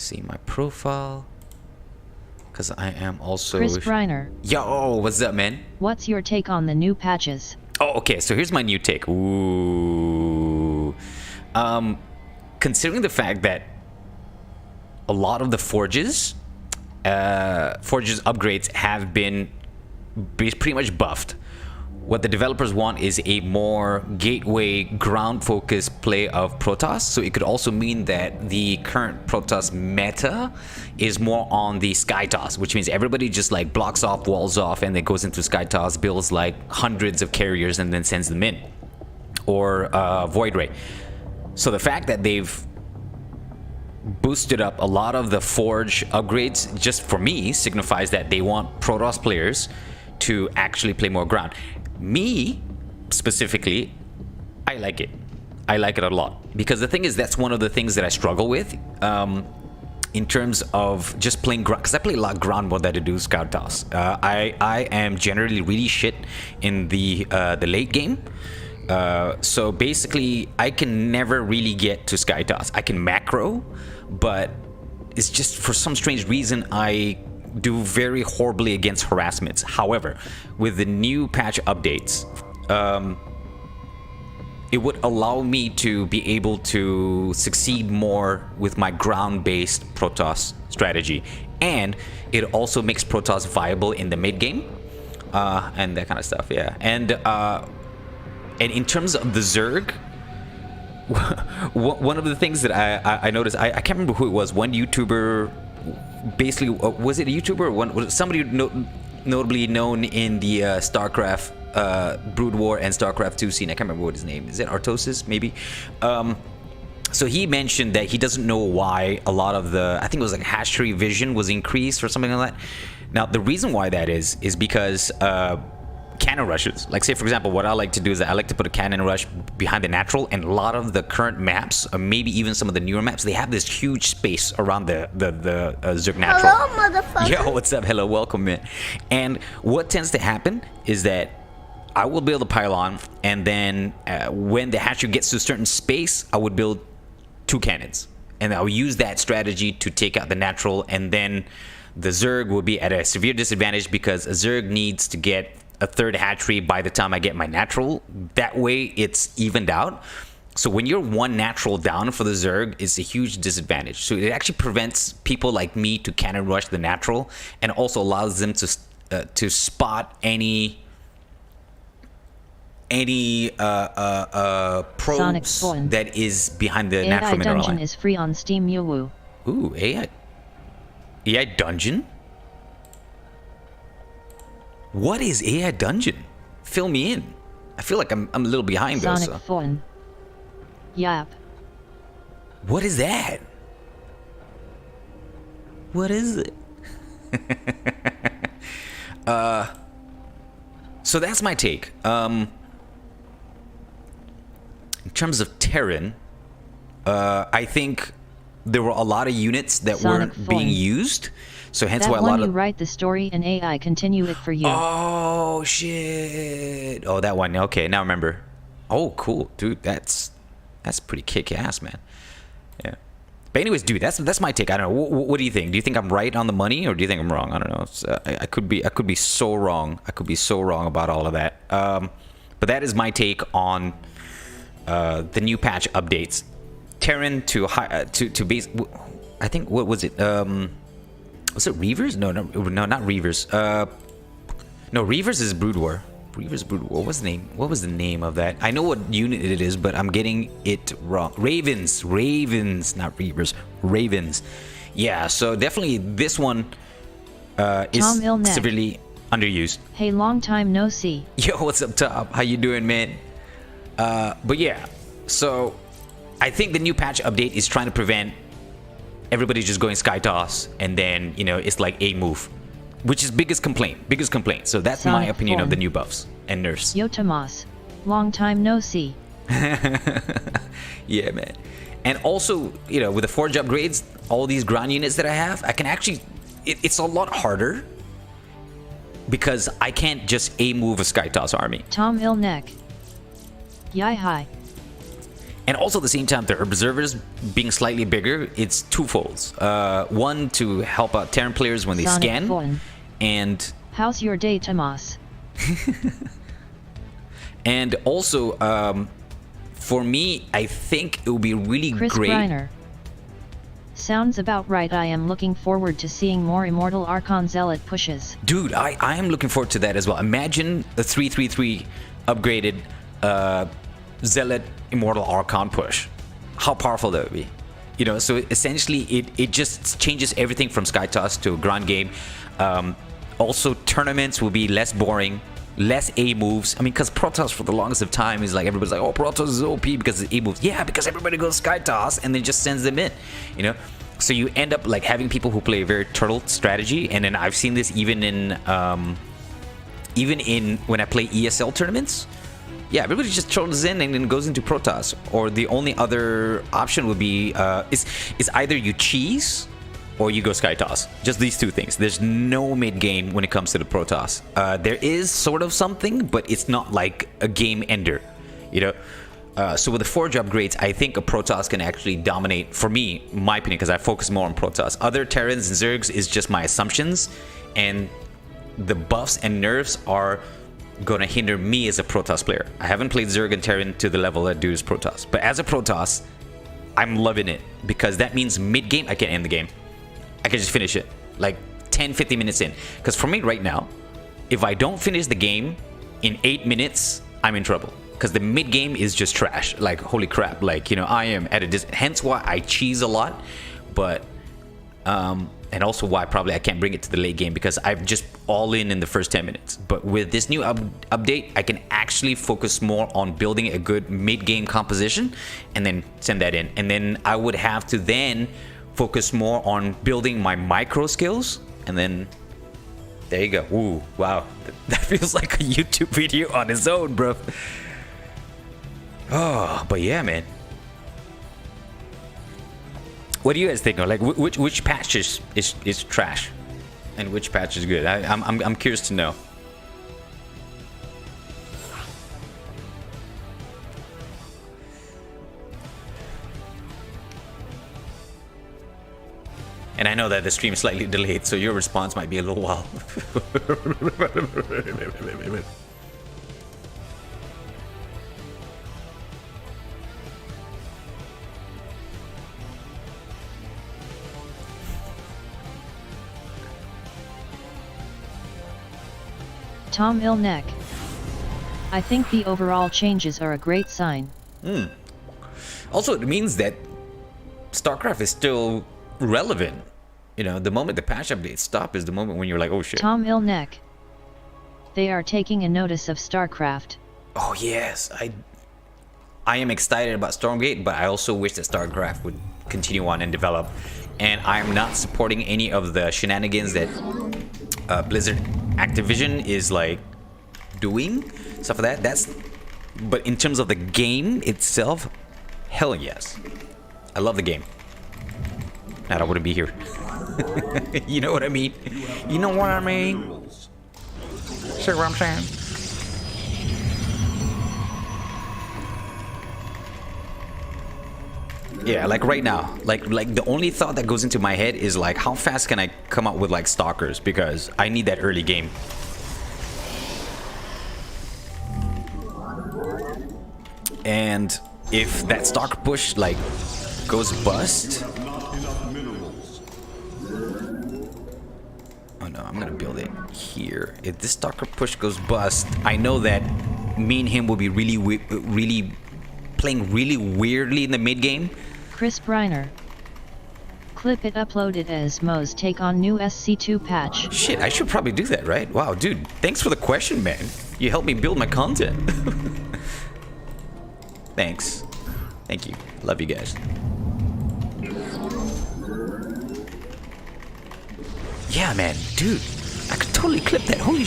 See my profile. Because I am also... Chris Briner. Yo, what's up, man? What's your take on the new patches? Oh, okay, so here's my new take. Ooh. Considering the fact that a lot of the forges upgrades have been pretty much buffed. What the developers want is a more gateway, ground-focused play of Protoss. So it could also mean that the current Protoss meta is more on the Skytoss, which means everybody just like blocks off, walls off, and then goes into Skytoss, builds like hundreds of carriers, and then sends them in. Or Void Ray. So the fact that they've boosted up a lot of the Forge upgrades, just for me, signifies that they want Protoss players to actually play more ground. Me, specifically, I like it. I like it a lot. Because the thing is, that's one of the things that I struggle with in terms of just playing ground. Because I play a lot of ground more than I do Scout Toss. I am generally really shit in the late game. So basically, I can never really get to Sky Toss. I can macro, but it's just for some strange reason I do very horribly against harassments. However, with the new patch updates, it would allow me to be able to succeed more with my ground-based Protoss strategy, and it also makes Protoss viable in the mid game and that kind of stuff. Yeah, and in terms of the Zerg, one of the things that I noticed, I can't remember who it was. One YouTuber, basically, was it a YouTuber or was somebody notably known in the Starcraft Brood War and Starcraft 2 scene? I can't remember what his name is. It Artosis, maybe? So he mentioned that he doesn't know why a lot of the, I think it was like hash tree vision was increased or something like that. Now, the reason why that is because cannon rushes. Like, say for example, what I like to do is I like to put a cannon rush behind the natural, and a lot of the current maps, or maybe even some of the newer maps, they have this huge space around the Zerg natural. Hello, motherfucker. Yo, what's up? Hello, welcome, man. And what tends to happen is that I will build a pylon, and then when the hatchery gets to a certain space, I would build 2 cannons, and I'll use that strategy to take out the natural, and then the Zerg will be at a severe disadvantage because a Zerg needs to get a 3rd hatchery by the time I get my natural. That way it's evened out. So when you're 1 natural down for the Zerg, it's a huge disadvantage. So it actually prevents people like me to cannon rush the natural, and also allows them to spot any probes that is behind the AI natural mineral Dungeon line. is free on Steam. Yoo-woo. Ooh, AI Dungeon? What is AI Dungeon? Fill me in. I feel like I'm a little behind though. Sonic Fun. Yap. What is that? What is it? So that's my take. In terms of Terran, I think there were a lot of units that Sonic weren't being used. So hence that why a one lot you of... write the story and AI continue it for you. Oh, shit. Oh, that one. Okay, now remember. Oh, cool. Dude, that's pretty kick-ass, man. Yeah. But anyways, dude, that's my take. I don't know. What do you think? Do you think I'm right on the money, or do you think I'm wrong? I don't know. I could be so wrong. I could be so wrong about all of that. But that is my take on the new patch updates. Terran to base... I think, what was it? Was it Reavers? No, not Reavers. No, Reavers is Brood War. Reavers Brood War. What was the name? What was the name of that? I know what unit it is, but I'm getting it wrong. Ravens, not Reavers. Ravens. Yeah. So definitely this one is severely underused. Hey, long time no see. Yo, what's up, Top? How you doing, man? But yeah. So I think the new patch update is trying to prevent everybody's just going Sky Toss, and then, you know, it's like a move, which is biggest complaint. So that's my opinion of the new buffs and nerfs. Yo, Tomas. Long time no see. Yeah, man. And also, you know, with the Forge upgrades, all these ground units that I have, I can actually... It's a lot harder because I can't just A-move a Sky Toss army. Tom Ilnek. Yai hi. And also at the same time, the observers being slightly bigger, it's twofolds. One, to help out Terran players when they Sonic scan. Phone. And How's your day, Tomas? and also, for me, I think it would be really Chris great. Greiner. Sounds about right. I am looking forward to seeing more Immortal Archon Zealot pushes. Dude, I am looking forward to that as well. Imagine a 333 upgraded Zealot Immortal Archon push. How powerful that would be. You know, so essentially it just changes everything from Skytoss to a ground game. Also, tournaments will be less boring, less A moves. I mean, because Protoss for the longest of time is like, everybody's like, oh, Protoss is OP because it's A moves. Yeah, because everybody goes Skytoss and then just sends them in, you know? So you end up like having people who play a very turtle strategy. And then I've seen this even in when I play ESL tournaments. Yeah, everybody just turtles in and then goes into Protoss. Or the only other option would be is either you cheese or you go Skytoss. Just these two things. There's no mid game when it comes to the Protoss. There is sort of something, but it's not like a game ender, you know. So with the Forge upgrades, I think a Protoss can actually dominate, for me, my opinion, because I focus more on Protoss. Other Terrans and Zergs is just my assumptions, and the buffs and nerfs are gonna hinder me as a Protoss player. I haven't played Zerg and Terran to the level that dudes Protoss, but as a Protoss, I'm loving it, because that means mid-game, I can end the game. I can just finish it, like 10-15 minutes in. Because for me right now, if I don't finish the game in 8 minutes, I'm in trouble. Because the mid-game is just trash. Like, holy crap. Like, you know, I am at a hence why I cheese a lot. But, and also why probably I can't bring it to the late game, because I'm just all in the first 10 minutes. But with this new update, I can actually focus more on building a good mid-game composition and then send that in. And then I would have to then focus more on building my micro skills, and then there you go. Ooh, wow. That feels like a YouTube video on its own, bro. Oh, but yeah, man. What do you guys think? Like, which patch is trash, and which patch is good? I'm curious to know. And I know that the stream is slightly delayed, so your response might be a little while. Tom Ilnek. I think the overall changes are a great sign. Also, it means that Starcraft is still relevant. You know, the moment the patch updates stop is the moment when you're like, oh shit. Tom Ilnek. They are taking a notice of Starcraft. Oh yes, I am excited about Stormgate, but I also wish that Starcraft would continue on and develop. And I'm not supporting any of the shenanigans that Blizzard Activision is like doing, stuff like that. But in terms of the game itself, hell yes, I love the game. Not I wouldn't be here. You know what I mean? You know what I mean? See what I'm saying? Yeah, like right now, like the only thought that goes into my head is like, how fast can I come up with like stalkers, because I need that early game. And if that stalker push like goes bust, oh no, I'm gonna build it here. If this stalker push goes bust, I know that me and him will be really playing really weirdly in the mid game. Chris Briner. Clip it, upload it as Mo's take on new SC2 patch. Shit, I should probably do that, right? Wow, dude, thanks for the question, man. You helped me build my content. Thanks. Thank you. Love you guys. Yeah, man, dude, I could totally clip that. Holy